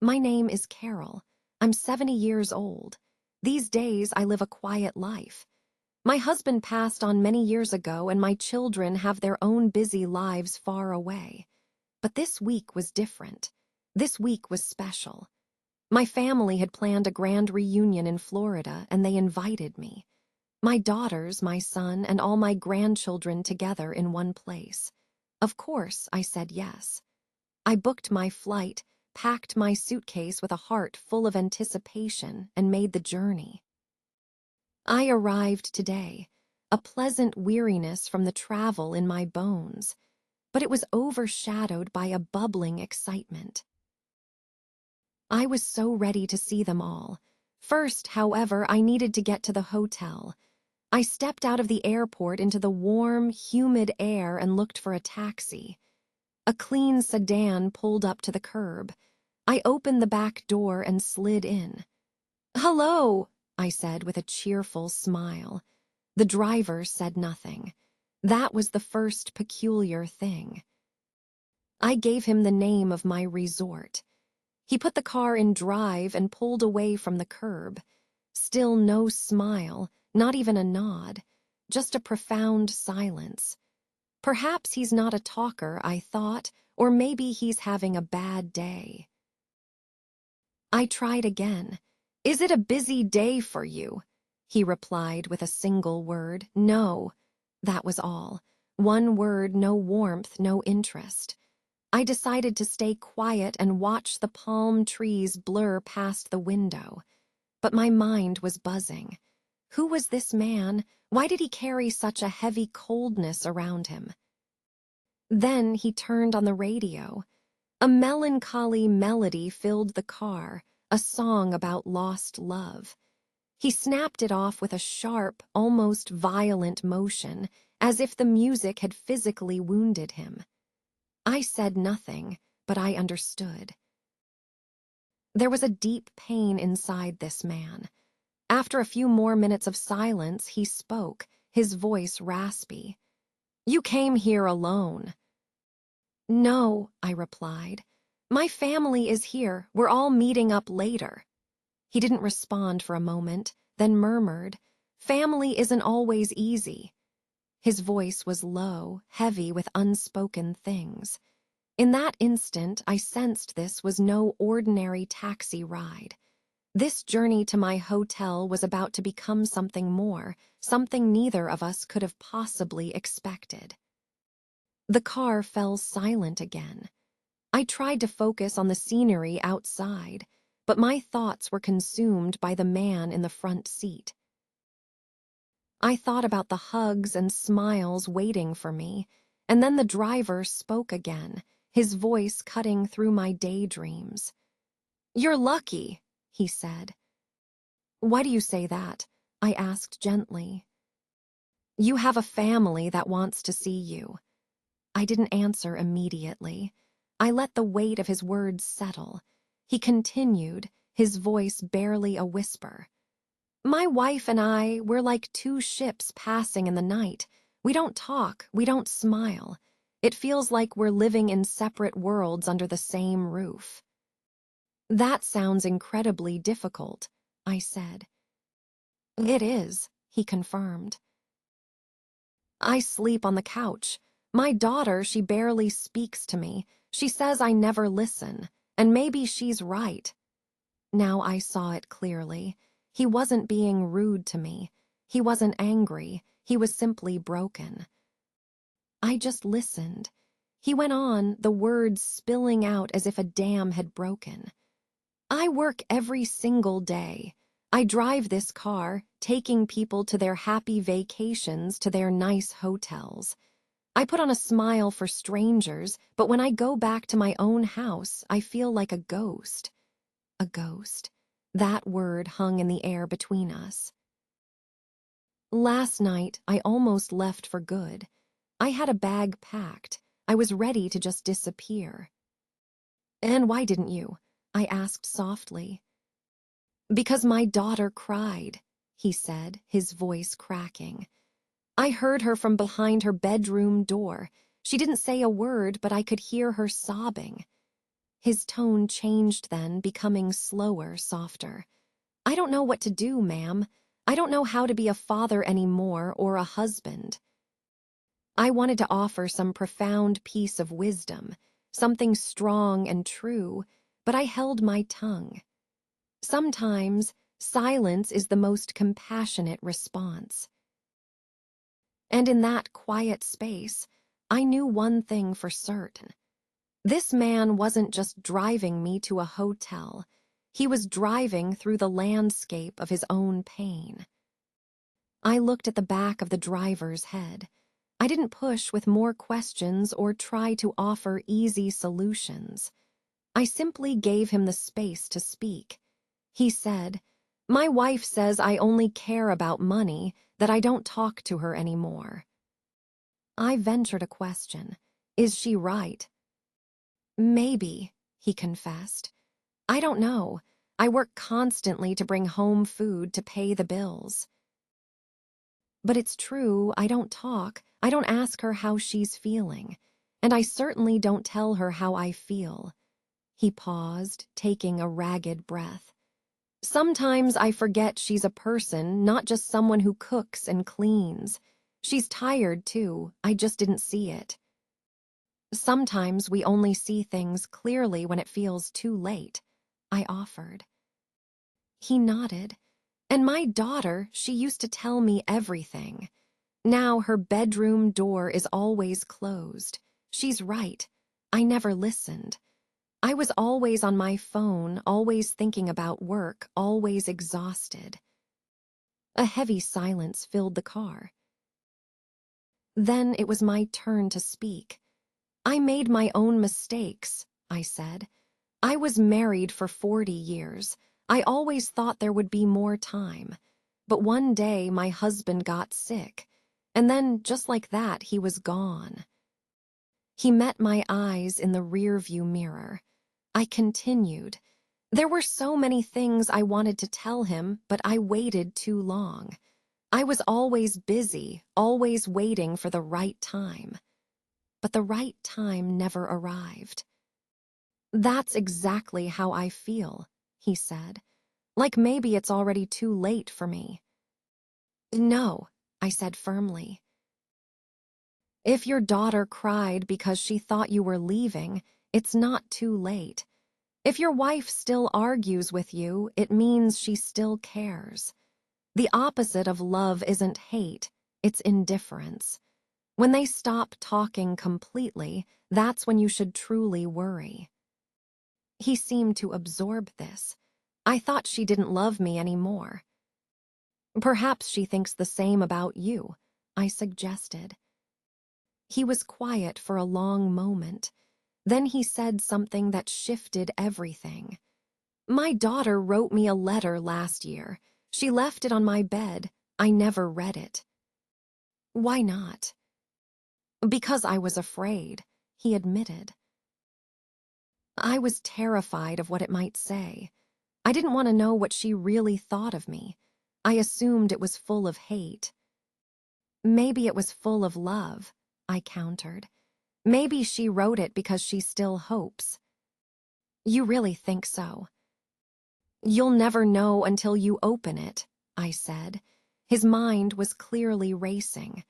My name is Carol. I'm 70 years old. These days, I live a quiet life. My husband passed on many years ago, and my children have their own busy lives far away. But this week was different. This week was special. My family had planned a grand reunion in Florida, and they invited me. My daughters, my son, and all my grandchildren together in one place. Of course, I said yes. I booked my flight, packed my suitcase with a heart full of anticipation, and made the journey. I arrived today, a pleasant weariness from the travel in my bones, but it was overshadowed by a bubbling excitement. I was so ready to see them all. First, however, I needed to get to the hotel. I stepped out of the airport into the warm, humid air and looked for a taxi. A clean sedan pulled up to the curb. I opened the back door and slid in. "Hello," I said with a cheerful smile. The driver said nothing. That was the first peculiar thing. I gave him the name of my resort. He put the car in drive and pulled away from the curb. Still no smile, not even a nod, just a profound silence. Perhaps he's not a talker, I thought, or maybe he's having a bad day. I tried again. "Is it a busy day for you?" He replied with a single word, "No." That was all. One word, no warmth, no interest. I decided to stay quiet and watch the palm trees blur past the window. But my mind was buzzing. Who was this man? Why did he carry such a heavy coldness around him? Then he turned on the radio. A melancholy melody filled the car, a song about lost love. He snapped it off with a sharp, almost violent motion, as if the music had physically wounded him. I said nothing, but I understood. There was a deep pain inside this man. After a few more minutes of silence, he spoke, his voice raspy. "You came here alone." "No," I replied. "My family is here. We're all meeting up later." He didn't respond for a moment, then murmured, "Family isn't always easy." His voice was low, heavy with unspoken things. In that instant, I sensed this was no ordinary taxi ride. This journey to my hotel was about to become something more, something neither of us could have possibly expected. The car fell silent again. I tried to focus on the scenery outside, but my thoughts were consumed by the man in the front seat. I thought about the hugs and smiles waiting for me, and then the driver spoke again, his voice cutting through my daydreams. "You're lucky," he said. "Why do you say that?" I asked gently. "You have a family that wants to see you." I didn't answer immediately. I let the weight of his words settle. He continued, his voice barely a whisper. "My wife and I, we're like two ships passing in the night. We don't talk, we don't smile. It feels like we're living in separate worlds under the same roof." "That sounds incredibly difficult," I said. "It is," he confirmed. "I sleep on the couch. My daughter, she barely speaks to me. She says I never listen, and maybe she's right." Now I saw it clearly. He wasn't being rude to me. He wasn't angry. He was simply broken. I just listened. He went on, the words spilling out as if a dam had broken. "I work every single day. I drive this car, taking people to their happy vacations, to their nice hotels. I put on a smile for strangers, but when I go back to my own house, I feel like a ghost." A ghost. That word hung in the air between us. Last night, I almost left for good. I had a bag packed. I was ready to just disappear. "And why didn't you?" I asked softly. "Because my daughter cried," he said, his voice cracking. "I heard her from behind her bedroom door. She didn't say a word, but I could hear her sobbing." His tone changed then, becoming slower, softer. "I don't know what to do, ma'am. I don't know how to be a father anymore or a husband." I wanted to offer some profound piece of wisdom, something strong and true, but I held my tongue. Sometimes, silence is the most compassionate response. And in that quiet space, I knew one thing for certain. This man wasn't just driving me to a hotel. He was driving through the landscape of his own pain. I looked at the back of the driver's head. I didn't push with more questions or try to offer easy solutions. I simply gave him the space to speak. He said, "My wife says I only care about money, that I don't talk to her anymore." I ventured a question. "Is she right?" "Maybe," he confessed. "I don't know. I work constantly to bring home food to pay the bills." But it's true, I don't talk. I don't ask her how she's feeling. And I certainly don't tell her how I feel. He paused, taking a ragged breath. "Sometimes I forget she's a person, not just someone who cooks and cleans. She's tired, too. I just didn't see it." "Sometimes we only see things clearly when it feels too late," I offered. He nodded. "And my daughter, she used to tell me everything. Now her bedroom door is always closed. She's right. I never listened. I was always on my phone, always thinking about work, always exhausted." A heavy silence filled the car. Then it was my turn to speak. "I made my own mistakes," I said. "I was married for 40 years. I always thought there would be more time. But one day my husband got sick, and then, just like that, he was gone." He met my eyes in the rearview mirror. I continued. There were so many things I wanted to tell him, but I waited too long. I was always busy, always waiting for the right time. But the right time never arrived. "That's exactly how I feel," he said. "Like maybe it's already too late for me." "No," I said firmly. "If your daughter cried because she thought you were leaving, it's not too late. If your wife still argues with you, it means she still cares. The opposite of love isn't hate, it's indifference. When they stop talking completely, that's when you should truly worry." He seemed to absorb this. I thought she didn't love me anymore. "Perhaps she thinks the same about you," I suggested. He was quiet for a long moment. Then he said something that shifted everything. "My daughter wrote me a letter last year. She left it on my bed. I never read it." "Why not?" "Because I was afraid," he admitted. I was terrified of what it might say. I didn't want to know what she really thought of me. I assumed it was full of hate. "Maybe it was full of love," I countered. "Maybe she wrote it because she still hopes." "You really think so?" "You'll never know until you open it," I said. His mind was clearly racing.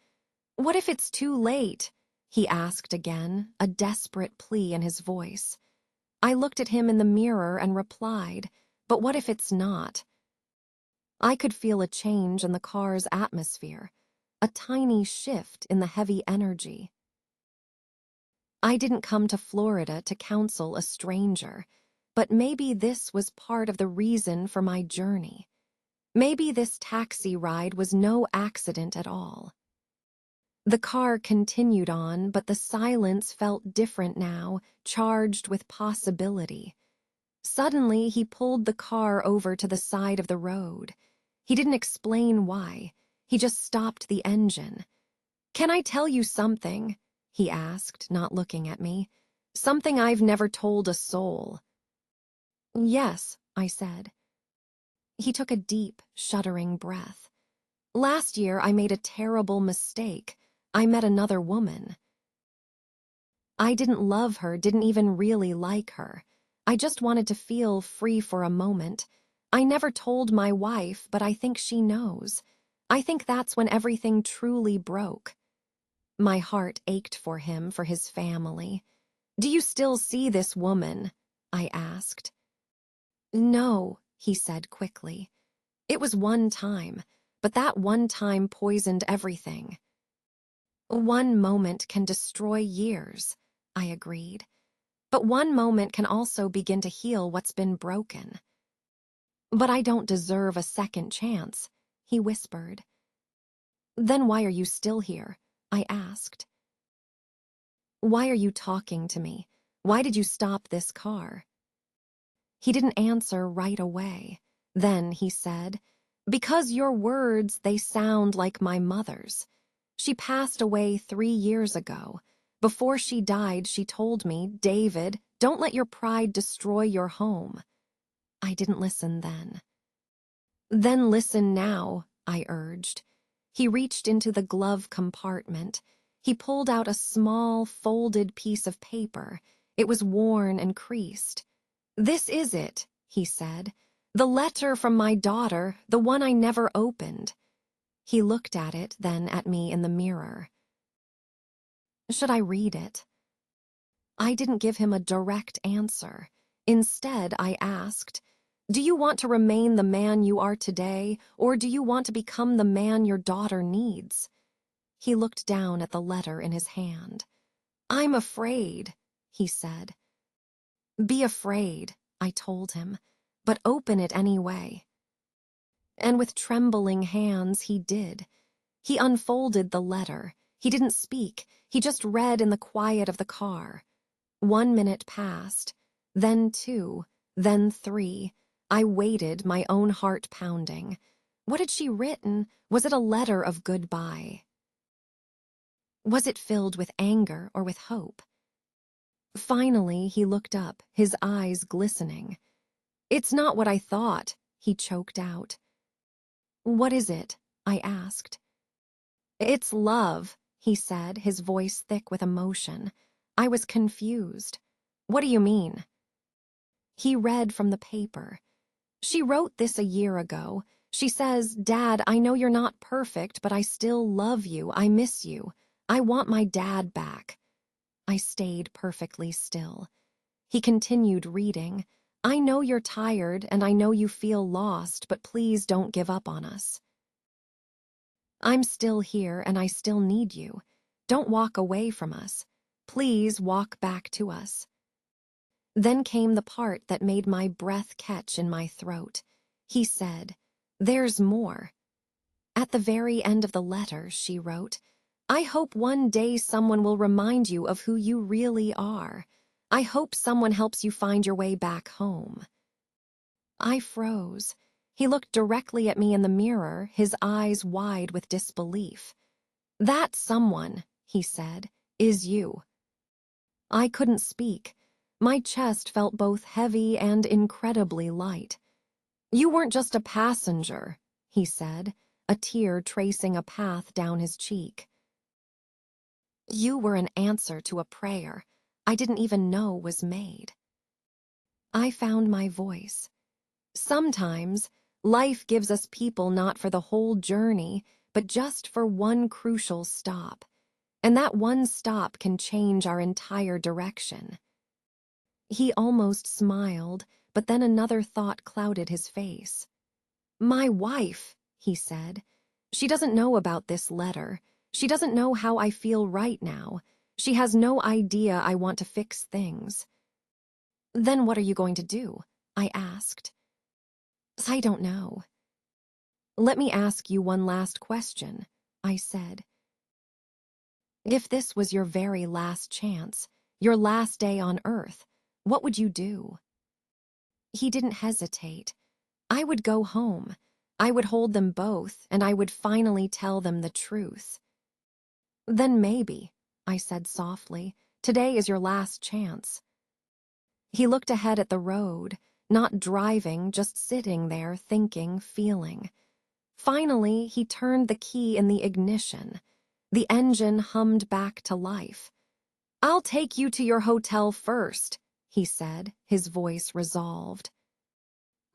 "What if it's too late?" he asked again, a desperate plea in his voice. I looked at him in the mirror and replied, "But what if it's not?" I could feel a change in the car's atmosphere, a tiny shift in the heavy energy. I didn't come to Florida to counsel a stranger, but maybe this was part of the reason for my journey. Maybe this taxi ride was no accident at all. The car continued on, but the silence felt different now, charged with possibility. Suddenly, he pulled the car over to the side of the road. He didn't explain why. He just stopped the engine. "Can I tell you something?" he asked, not looking at me. "Something I've never told a soul." "Yes," I said. He took a deep, shuddering breath. "Last year, I made a terrible mistake. I met another woman. I didn't love her, didn't even really like her. I just wanted to feel free for a moment. I never told my wife, but I think she knows. I think that's when everything truly broke. My heart ached for him, for his family. "Do you still see this woman?" I asked. "No," he said quickly. "It was one time, but that one time poisoned everything." "One moment can destroy years," I agreed. "But one moment can also begin to heal what's been broken." "But I don't deserve a second chance," he whispered. "Then why are you still here?" I asked. "Why are you talking to me? Why did you stop this car?" He didn't answer right away. Then he said, "Because your words, they sound like my mother's. She passed away 3 years ago. Before she died, she told me, 'David, don't let your pride destroy your home.'" I didn't listen then. "Then listen now," I urged. He reached into the glove compartment. He pulled out a small, folded piece of paper. It was worn and creased. "This is it," he said. "The letter from my daughter, the one I never opened." He looked at it, then at me in the mirror. "Should I read it?" I didn't give him a direct answer. Instead, I asked, "Do you want to remain the man you are today, or do you want to become the man your daughter needs?" He looked down at the letter in his hand. "I'm afraid," he said. "Be afraid," I told him, "but open it anyway." And with trembling hands, he did. He unfolded the letter. He didn't speak. He just read in the quiet of the car. 1 minute passed, then 2, then 3. I waited, my own heart pounding. What had she written? Was it a letter of goodbye? Was it filled with anger or with hope? Finally, he looked up, his eyes glistening. "It's not what I thought," he choked out. "What is it?" I asked. "It's love," he said, his voice thick with emotion. I was confused. "What do you mean?" He read from the paper. "She wrote this a year ago. She says, 'Dad, I know you're not perfect, but I still love you. I miss you. I want my dad back.'" I stayed perfectly still. He continued reading. "I know you're tired and I know you feel lost, but please don't give up on us. I'm still here and I still need you. Don't walk away from us. Please walk back to us." Then came the part that made my breath catch in my throat. He said, "There's more." At the very end of the letter, she wrote, "I hope one day someone will remind you of who you really are. I hope someone helps you find your way back home." I froze. He looked directly at me in the mirror, his eyes wide with disbelief. "That someone," he said, "is you." I couldn't speak. My chest felt both heavy and incredibly light. "You weren't just a passenger," he said, a tear tracing a path down his cheek. "You were an answer to a prayer I didn't even know was made." I found my voice. Sometimes, life gives us people not for the whole journey, but just for one crucial stop. And that one stop can change our entire direction. He almost smiled, but then another thought clouded his face. "My wife," he said. "She doesn't know about this letter. She doesn't know how I feel right now. She has no idea I want to fix things." "Then what are you going to do?" I asked. "I don't know." "Let me ask you one last question," I said. "If this was your very last chance, your last day on Earth, what would you do?" He didn't hesitate. "I would go home. I would hold them both, and I would finally tell them the truth." "Then maybe," I said softly, "today is your last chance." He looked ahead at the road, not driving, just sitting there, thinking, feeling. Finally, he turned the key in the ignition. The engine hummed back to life. "I'll take you to your hotel first," he said, his voice resolved.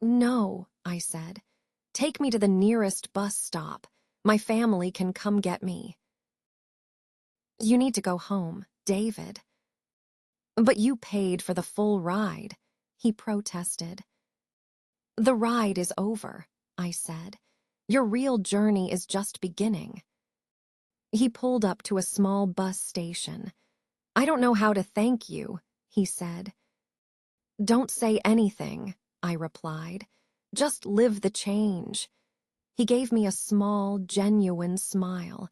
No, I said. Take me to the nearest bus stop. My family can come get me. You need to go home, David. But you paid for the full ride, he protested. The ride is over, I said. Your real journey is just beginning. He pulled up to a small bus station. I don't know how to thank you, he said. Don't say anything, I replied. Just live the change. He gave me a small, genuine smile,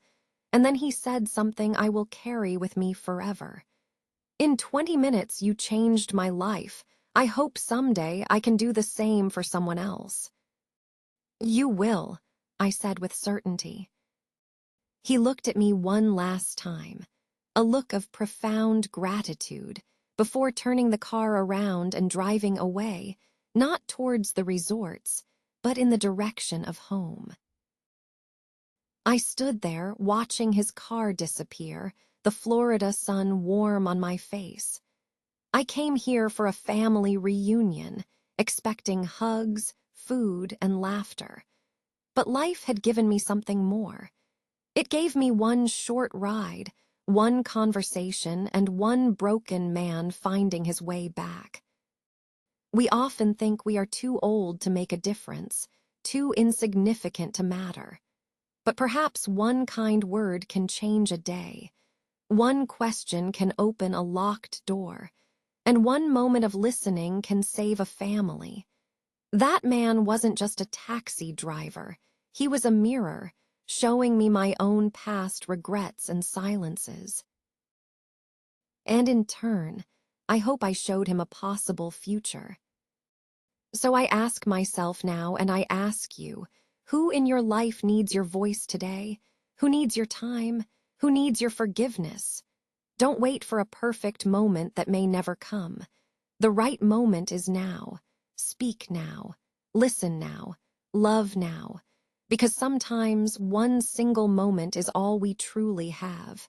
and then he said something I will carry with me forever. In 20 minutes, you changed my life. I hope someday I can do the same for someone else. You will, I said with certainty. He looked at me one last time, a look of profound gratitude, before turning the car around and driving away, not towards the resorts, but in the direction of home. I stood there, watching his car disappear, the Florida sun warm on my face. I came here for a family reunion, expecting hugs, food, and laughter. But life had given me something more. It gave me one short ride, one conversation, and one broken man finding his way back. We often think we are too old to make a difference, too insignificant to matter. But perhaps one kind word can change a day. One question can open a locked door, and one moment of listening can save a family. That man wasn't just a taxi driver. He was a mirror, showing me my own past regrets and silences. And in turn, I hope I showed him a possible future. So I ask myself now, and I ask you, who in your life needs your voice today? Who needs your time? Who needs your forgiveness? Don't wait for a perfect moment that may never come. The right moment is now. Speak now. Listen now. Love now. Because sometimes one single moment is all we truly have.